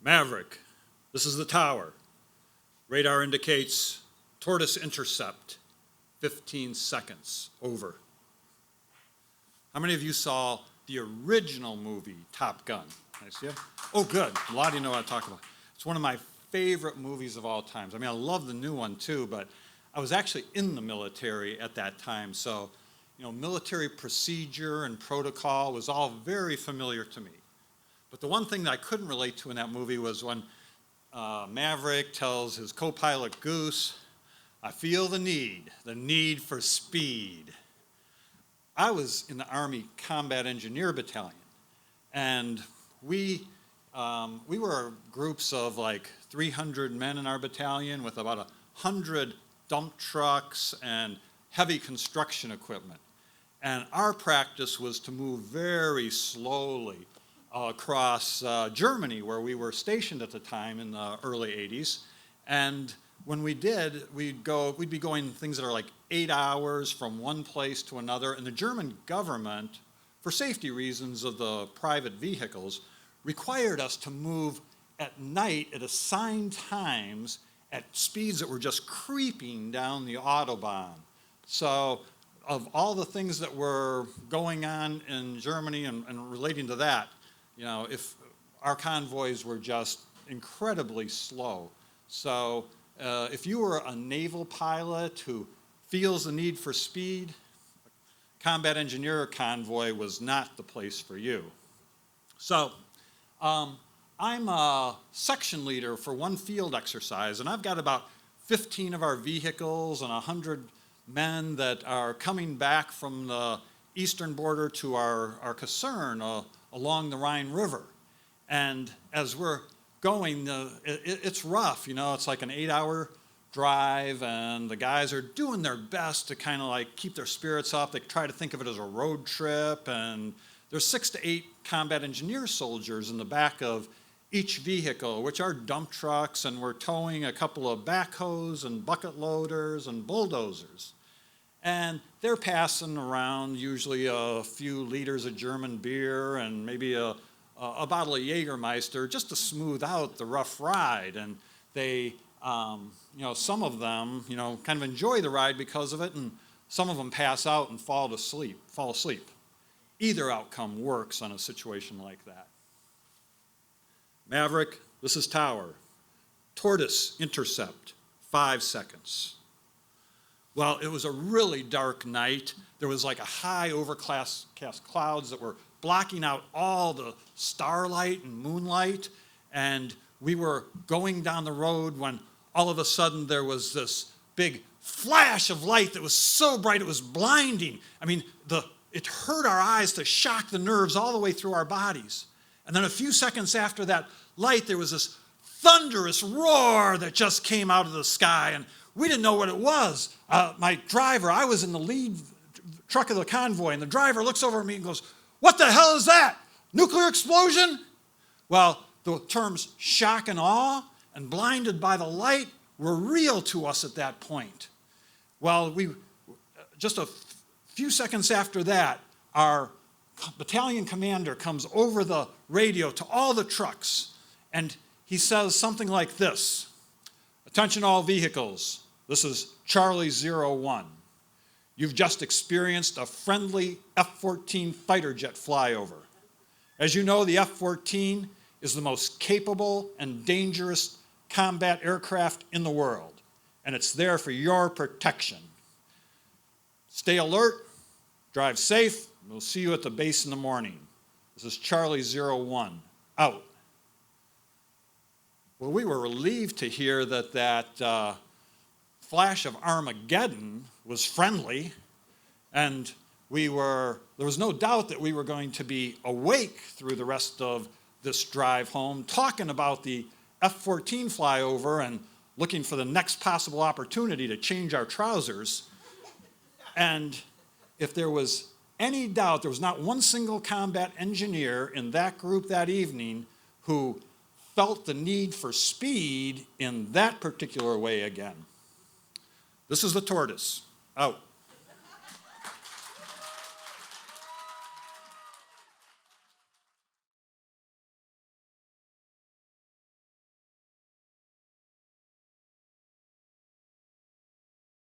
Maverick, this is the tower. Radar indicates tortoise intercept, 15 seconds, over. How many of you saw the original movie, Top Gun? Can I see it? Oh, good. A lot of you know what I'm talking about. It's one of my favorite movies of all times. I mean, I love the new one too, but I was actually in the military at that time, so military procedure and protocol was all very familiar to me. But the one thing that I couldn't relate to in that movie was when Maverick tells his co-pilot Goose, I feel the need for speed. I was in the Army Combat Engineer Battalion, and we were groups of like 300 men in our battalion with about 100 dump trucks and heavy construction equipment. And our practice was to move very slowly across Germany, where we were stationed at the time in the early 80s. And when we did, we'd be going things that are like 8 hours from one place to another. And the German government, for safety reasons of the private vehicles, required us to move at night at assigned times at speeds that were just creeping down the Autobahn. So of all the things that were going on in Germany and relating to that, if our convoys were just incredibly slow. So if you were a naval pilot who feels the need for speed, a combat engineer convoy was not the place for you. So I'm a section leader for one field exercise, and I've got about 15 of our vehicles and 100 men that are coming back from the eastern border to our caserne along the Rhine River. And as we're going, it's rough, it's like an 8-hour drive, and the guys are doing their best to kind of like keep their spirits up. They try to think of it as a road trip, and there's 6 to 8 combat engineer soldiers in the back of each vehicle, which are dump trucks, and we're towing a couple of backhoes and bucket loaders and bulldozers. And they're passing around usually a few liters of German beer and maybe a bottle of Jägermeister just to smooth out the rough ride. And they, some of them, kind of enjoy the ride because of it, and some of them pass out and fall asleep. Either outcome works on a situation like that. Maverick, this is tower. Tortoise intercept, 5 seconds. Well, it was a really dark night. There was like a high overcast clouds that were blocking out all the starlight and moonlight. And we were going down the road when all of a sudden there was this big flash of light that was so bright it was blinding. I mean, it hurt our eyes to shock the nerves all the way through our bodies. And then a few seconds after that light, there was this thunderous roar that just came out of the sky, and we didn't know what it was. My driver, I was in the lead truck of the convoy, and the driver looks over at me and goes, "What the hell is that? Nuclear explosion?" Well, the terms shock and awe and blinded by the light were real to us at that point. Well, just a few seconds after that, our battalion commander comes over the radio to all the trucks, and he says something like this: "Attention all vehicles, this is Charlie 01. You've just experienced a friendly F-14 fighter jet flyover. As you know, the F-14 is the most capable and dangerous combat aircraft in the world, and it's there for your protection. Stay alert, drive safe, and we'll see you at the base in the morning. This is Charlie 01, out." Well, we were relieved to hear that flash of Armageddon was friendly, and there was no doubt that we were going to be awake through the rest of this drive home, talking about the F-14 flyover and looking for the next possible opportunity to change our trousers. And if there was any doubt, there was not one single combat engineer in that group that evening who felt the need for speed in that particular way again. This is the tortoise, out.